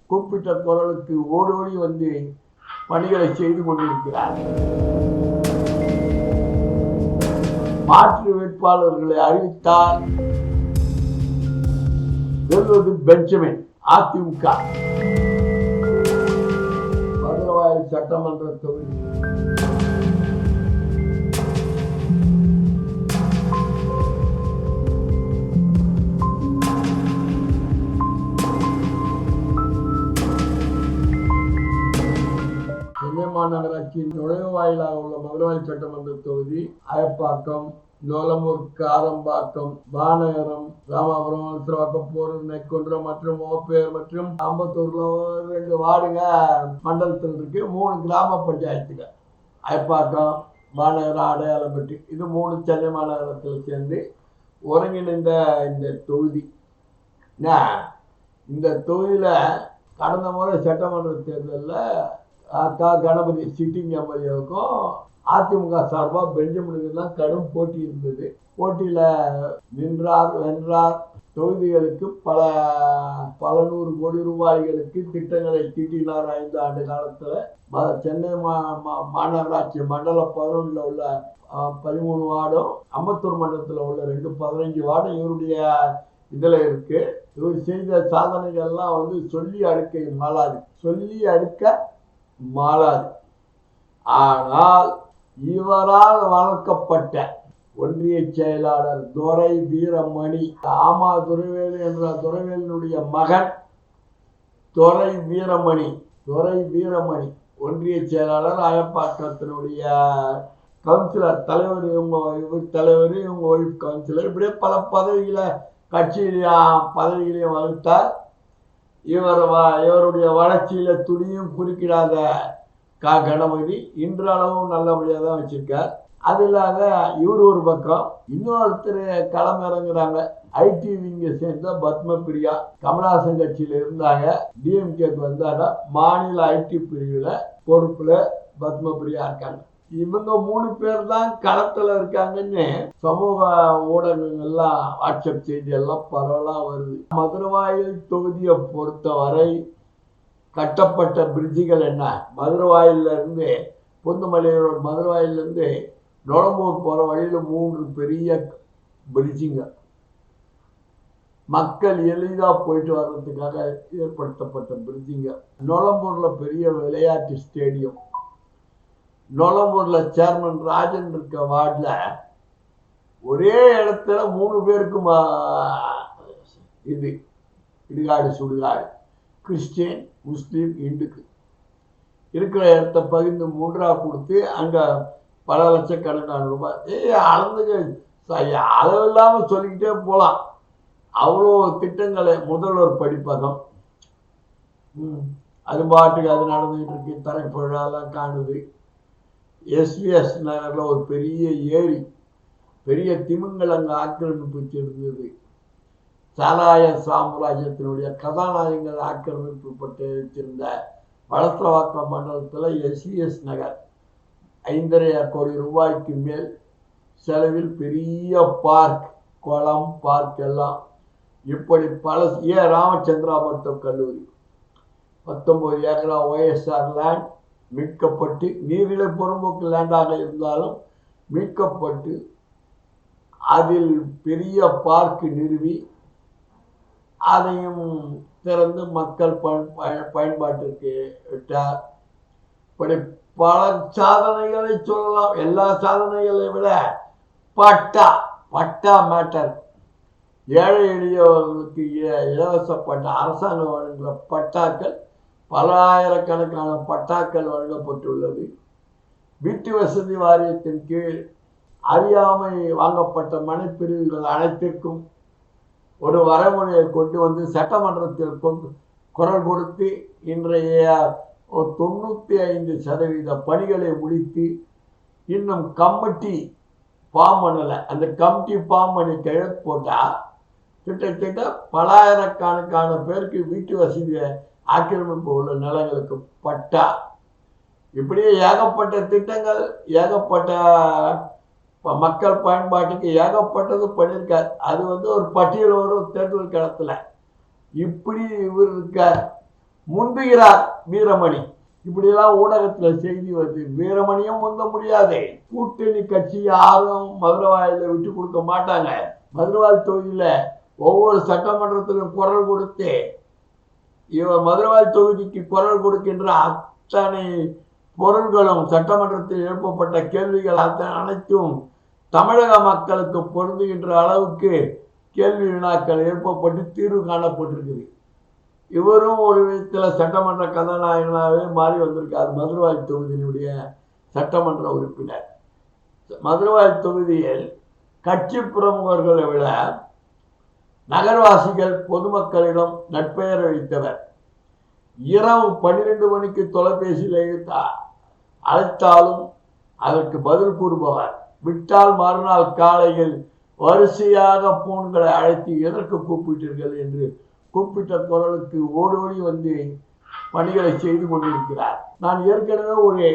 கூப்பிட்ட குரலுக்கு ஓடோடி வந்து பணிகளை செய்து கொண்டிருக்கிறார். மாற்று வேட்பாளர்களை அறிவித்தார். வெல்வது பெஞ்சமின், அதிமுக. மதுரவாயல் சட்டமன்ற தொகுதி. சென்னை மாநகராட்சியின் நுழைவாயிலாக உள்ள மதுரவாயல் சட்டமன்ற தொகுதி அயப்பாக்கம், நோலம்பூர், காரம்பாக்கம், வானகரம், ராமாபுரம், சிறுவாக்கம், போரூர், நெற்குன்றம் மற்றும் ஓப்பேர் மற்றும் அம்பத்தூர்ல 2 வார்டுங்க மண்டலத்தில் இருக்கு. 3 கிராம பஞ்சாயத்துகள் அயப்பாக்கம், வானகரம், அடையாளம்பட்டி. இது 3 சென்னை மாநகரத்தில் சேர்ந்து ஒருங்கிணைந்த இந்த தொகுதி. இந்த தொகுதியில கடந்த முறை சட்டமன்ற தேர்தலில் கணபதி சிட்டிங் எம்எல்ஏவுக்கும் அதிமுக சார்பாக பெஞ்சமினுக்கு தான் கடும் போட்டி இருந்தது. போட்டியில நின்றார், வென்றார். தொகுதிகளுக்கு பல நூறு கோடி ரூபாய்களுக்கு திட்டங்களை தீட்டினார். 5 ஆண்டு காலத்துல சென்னை மாநகராட்சி மண்டல 11 உள்ள 13 வார்டும், அம்பத்தூர் மண்டலத்தில் உள்ள 15 வார்டும் இவருடைய இதுல இருக்கு. இவர் செய்த சாதனைகள்லாம் வந்து சொல்லி அடுக்க மாளாது. ஆனால் இவரால் வளர்க்கப்பட்ட ஒன்றிய செயலாளர் துரை வீரமணி, ஆமா துரைவேலு என்ற துரைவேலுடைய மகன் துரை வீரமணி ஒன்றிய செயலாளர், அயப்பாக்கத்தினுடைய கவுன்சிலர், தலைவர், இவர் தலைவர், இவங்க ஒய்ஃப் கவுன்சிலர். இப்படியே பல பதவிகளை பதவிகளையும் வகுத்தார். இவருடைய வளர்ச்சியில துணியும் குறுக்கிடாத கணபதி இன்றளவும் நல்லபடியாக தான் வச்சிருக்கார். அது இல்லாத இவர் ஒரு பக்கம், இன்னொருத்தர் களம் இறங்குறாங்க. ஐடி விங்க சேர்ந்த பத்மபிரியா, கமலஹாசன் கட்சியில இருந்தாங்க, டிஎம்கேக்கு வந்தாங்க. மாநில ஐடி பிரிவுல பொறுப்புல பத்மபிரியா இருக்காங்க. இவங்க 3 பேர் தான் களத்துல இருக்காங்கன்னு சமூக ஊடகங்கள்லாம், வாட்ஸ்அப் செய்தி எல்லாம் பரவலா வருது. மதுரவாயல் தொகுதியை பொறுத்தவரை கட்டப்பட்ட பிரிட்ஜுகள் என்ன? மதுரவாயில இருந்து பொந்துமலை ரோடு, மதுரவாயில இருந்து நொளம்பூர் போற வழியில 3 பெரிய பிரிட்ஜுங்க மக்கள் எளிதா போயிட்டு வர்றதுக்காக ஏற்படுத்தப்பட்ட பிரிட்ஜுங்க. நொளம்பூர்ல பெரிய விளையாட்டு ஸ்டேடியம், நொளம்பூர்ல சேர்மன் ராஜன் இருக்க வார்டுல ஒரே இடத்துல 3 பேருக்கும் இடுகாடு சுடுகாடு, கிறிஸ்டியன், முஸ்லீம், இந்துக்கு இருக்கிற இடத்த பகிர்ந்து 3ஆ கொடுத்து அங்க பல லட்சக்கணக்கான ரூபாய் அளந்துக்கு அளவில்லாம சொல்லிக்கிட்டே போலாம். அவ்வளோ திட்டங்களை, முதல்வர் படிப்பகம் அது பாட்டுக்கு அது நடந்துகிட்டு இருக்கு. தரைப்பழாலாம் காணுது. எஸ்விஎஸ் நகர்ல ஒரு பெரிய ஏரி, பெரிய திமிங்கல் அங்க ஆக்கிரமிப்பு இருந்தது. சாலாய சாம்ராஜ்யத்தினுடைய கதாநாயகங்கள் ஆக்கிரமிப்பு பட்டு வச்சிருந்த வளசரவாக்கம் மண்டலத்தில் எஸ்விஎஸ் நகர் 5.5 கோடி ரூபாய்க்கு மேல் செலவில் பெரிய பார்க், குளம், பார்க் எல்லாம் இப்படி பல. ராமச்சந்திரா மருத்துவக் கல்லூரி 19 ஏக்கரா OSR லேண்ட் மீட்கப்பட்டு, நீர்நிலை புறம்போக்கு லேண்டாக இருந்தாலும் மீட்கப்பட்டு அதில் பெரிய பார்க் நிறுவி அதையும் திறந்து மக்கள் பயன்பாட்டிற்கு விட்டார். இப்படி பல சாதனைகளை சொல்லலாம். எல்லா சாதனைகளை விட பட்டா மேட்டர், ஏழை எளியவர்களுக்கு இலவச பட்டா, அரசாங்கம் வழங்குகிற பட்டாக்கள், பல ஆயிரக்கணக்கான பட்டாக்கள் வழங்கப்பட்டுள்ளது. வீட்டு வசதி வாரியத்தின் கீழ் அறியாமை வாங்கப்பட்ட மனைப்பிரிவுகள் அனைத்திற்கும் ஒரு வரைமுறையை கொண்டு வந்து சட்டமன்றத்தில் குரல் கொடுத்து இன்றைய 95% பணிகளை முடித்து இன்னும் கமிட்டி ஃபார்ம் பண்ணலை. அந்த கமிட்டி ஃபார்ம் பண்ணி கையெழுத்து போட்டால் கிட்டத்தட்ட பலாயிரக்கணக்கான பேருக்கு வீட்டு வசதியை ஆக்கிரமிப்பு உள்ள நிலங்களுக்கு பட்டா. இப்படியே ஏகப்பட்ட திட்டங்கள், ஏகப்பட்ட மக்கள் பயன்பாட்டுக்கு ஏகப்பட்டது பண்ணியிருக்கார். அது வந்து ஒரு பட்டியல் வரும் தேர்தல் களத்தில். இப்படி இவர் இருக்கார். முந்துகிறார் வீரமணி. இப்படியெல்லாம் ஊடகத்துல செய்தி வருது. வீரமணியும் முந்த முடியாது. கூட்டணி கட்சி யாரும் மதுரவாயில விட்டு கொடுக்க மாட்டாங்க. மதுரவாயல் தொகுதியில ஒவ்வொரு சட்டமன்றத்திலும் குரல் கொடுத்து இவர் மதுரவாயல் தொகுதிக்கு குரல் கொடுக்கின்ற அத்தனை பொருள்களும் சட்டமன்றத்தில் எழுப்பப்பட்ட கேள்விகள் அனைத்தும் தமிழக மக்களுக்கு பொருந்துகின்ற அளவுக்கு கேள்வி வினாக்கள் எழுப்பப்பட்டு தீர்வு காணப்பட்டிருக்குது. இவரும் ஒரு விதத்தில் சட்டமன்ற கதாநாயகனாகவே மாறி வந்திருக்கார். மதுரவாயல் தொகுதியினுடைய சட்டமன்ற உறுப்பினர். மதுரவாயல் தொகுதியில் கட்சி பிரமுகர்களை விட நகர்வாசிகள் பொதுமக்களிடம் நட்பெயரை வைத்தவர். இரவு 12 மணிக்கு தொலைபேசியில் அழைத்தாலும் அதற்கு பதில் கூறுபவர். விட்டால் மறுநாள் காலையில் வரிசையாக போன்களை அழைத்து எதற்கு கூப்பிட்டீர்கள் என்று கூப்பிட்ட குரலுக்கு ஓடோடி வந்து பணிகளை செய்து கொண்டிருக்கிறார். நான் ஏற்கனவே ஒரு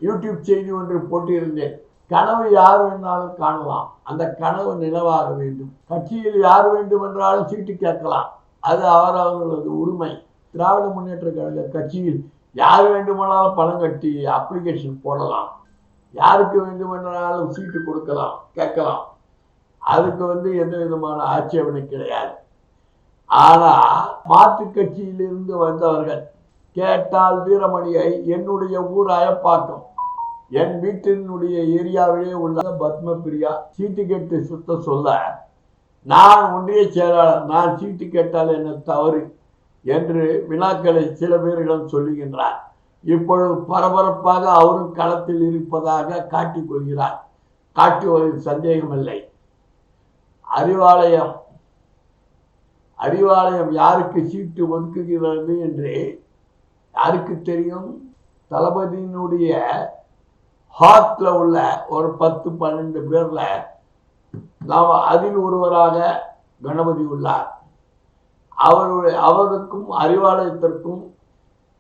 யூடியூப் செய்தி ஒன்று போட்டிருந்தேன். கனவு யார் வேணாலும் காணலாம், அந்த கனவு நினைவாக வேண்டும். கட்சியில் யார் வேண்டுமென்றாலும் சீட்டு கேட்கலாம், அது அவரவர்களது உரிமை. திராவிட முன்னேற்ற கழக கட்சியில் யார் வேண்டுமானாலும் பணம் கட்டி அப்ளிகேஷன் போடலாம், யாருக்கு வேண்டுமென்றாலும் சீட்டு கொடுக்கலாம், கேட்கலாம். அதுக்கு எந்த விதமான ஆட்சேபனை கிடையாது. ஆனா மாற்று கட்சியிலிருந்து வந்தவர்கள் கேட்டால் வீரமணியை என்னுடைய ஊர் அயப்பாக்கம், என் வீட்டினுடைய ஏரியாவிலே உள்ள பத்மபிரியா சீட்டு கேட்டு சுத்த சொல்ல நான் ஒன்றிய செயலாளர், நான் சீட்டு கேட்டால் என்ன தவறு என்று வினாக்களை சில பேரிடம் சொல்லுகின்றார். இப்பொழுது பரபரப்பாக அவரும் களத்தில் இருப்பதாக காட்டிக் கொள்கிறார். காட்டுவதில் சந்தேகமில்லை. அறிவாலயம் யாருக்கு சீட்டு ஒதுக்குகிறது என்று யாருக்கு தெரியும்? தளபதியினுடைய ஹார்ட்ல உள்ள ஒரு 10-12 பேர்ல நாம் அதில் ஒருவராக கணபதி உள்ளார். அவருக்கும் அறிவாலயத்திற்கும்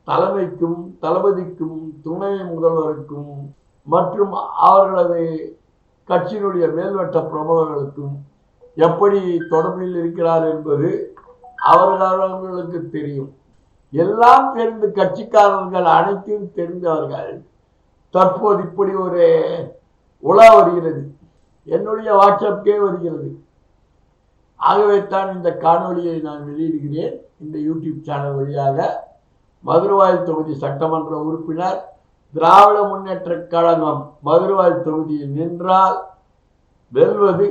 தலைமைக்கும் தளபதிக்கும் துணை முதல்வருக்கும் மற்றும் அவர்களது கட்சியினுடைய மேல்வட்ட பிரமுகர்களுக்கும் எப்படி தொடர்பில் இருக்கிறார் என்பது அவர்களுக்கு தெரியும். எல்லாம் தெரிந்து கட்சிக்காரர்கள் அனைத்தையும் தெரிந்தவர்கள் தற்போது இப்படி ஒரு உலா வருகிறது, என்னுடைய வாட்ஸ்அப்கே வருகிறது. ஆகவே தான் இந்த காணொலியை நான் வெளியிடுகிறேன். இந்த யூடியூப் சேனல் வழியாக மதுரவாயல் தொகுதி சட்டமன்ற உறுப்பினர், திராவிட முன்னேற்ற கழகம் மதுரவாயல் தொகுதியில் நின்றால் வெல்வது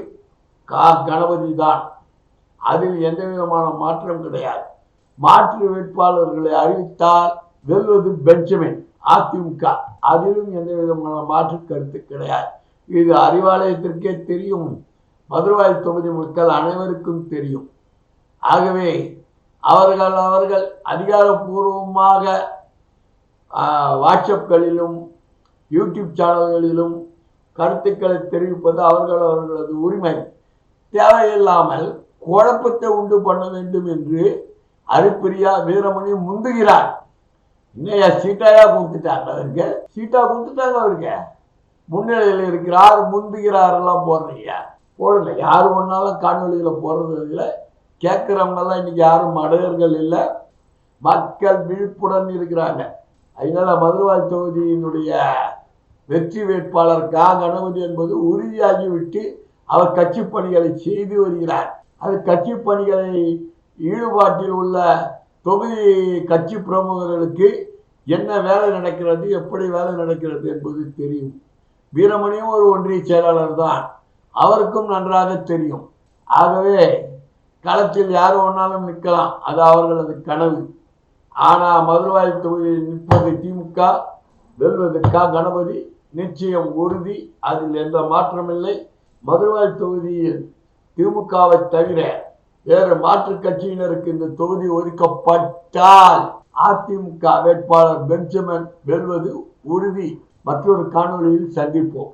கணபதி தான். அதில் எந்த விதமான மாற்றம் கிடையாது. மாற்று வேட்பாளர்களை அறிவித்தால் வெல்வது பெஞ்சமின் அதிமுக, அதிலும் எந்த விதமான மாற்று கருத்து கிடையாது. இது அறிவாலயத்திற்கே தெரியும், மதுரவாயல் தொகுதி மக்கள் அனைவருக்கும் தெரியும். ஆகவே அவர்கள் அதிகாரப்பூர்வமாக வாட்ஸ்அப்களிலும் யூடியூப் சேனல்களிலும் கருத்துக்களை தெரிவிப்பது அவர்களது உரிமை. தேவையில்லாமல் குழப்பத்தை உண்டு பண்ண வேண்டும் என்று அரிப்பிரியா வீரமணி முந்துகிறார். இன்னையா சீட்டாயா கொடுத்துட்டாங்க, அவருக்கு சீட்டா கொடுத்துட்டாங்க. அவருக்கு முன்னிலையில் இருக்கிறார், முந்துகிறார் எல்லாம் போடுறீங்க போடல. யாரு ஒன்னாலும் காணொலிகளை போடுறது இல்லை. கேட்குறவங்கெல்லாம் இன்னைக்கு யாரும் மடையர்கள் இல்லை, மக்கள் விழிப்புடன் இருக்கிறாங்க. அதனால மதுரவாயல் தொகுதியினுடைய வெற்றி வேட்பாளர் கணபதி என்பது உறுதியாகிவிட்டு அவர் கட்சி பணிகளை செய்து வருகிறார். அது கட்சி பணிகளை ஈடுபாட்டில் உள்ள தொகுதி கட்சி பிரமுகர்களுக்கு என்ன வேலை நடக்கிறது, எப்படி வேலை நடக்கிறது என்பது தெரியும். வீரமணியும் ஒரு ஒன்றிய செயலாளர் தான், அவருக்கும் நன்றாக தெரியும். ஆகவே களத்தில் யார் ஒன்றாலும் நிற்கலாம், அது அவர்களது கனவு. ஆனால் மதுரவாயல் தொகுதியில் நிற்பது திமுக, வெல்வது கணபதி நிச்சயம் உறுதி, அதில் எந்த மாற்றமில்லை. மதுரவாயல் தொகுதியில் திமுகவை தவிர வேறு மாற்று கட்சியினருக்கு இந்த தொகுதி ஒதுக்கப்பட்டால் அதிமுக வேட்பாளர் பெஞ்சமின் வெல்வது உறுதி. மற்றொரு காணொலியில் சந்திப்போம்.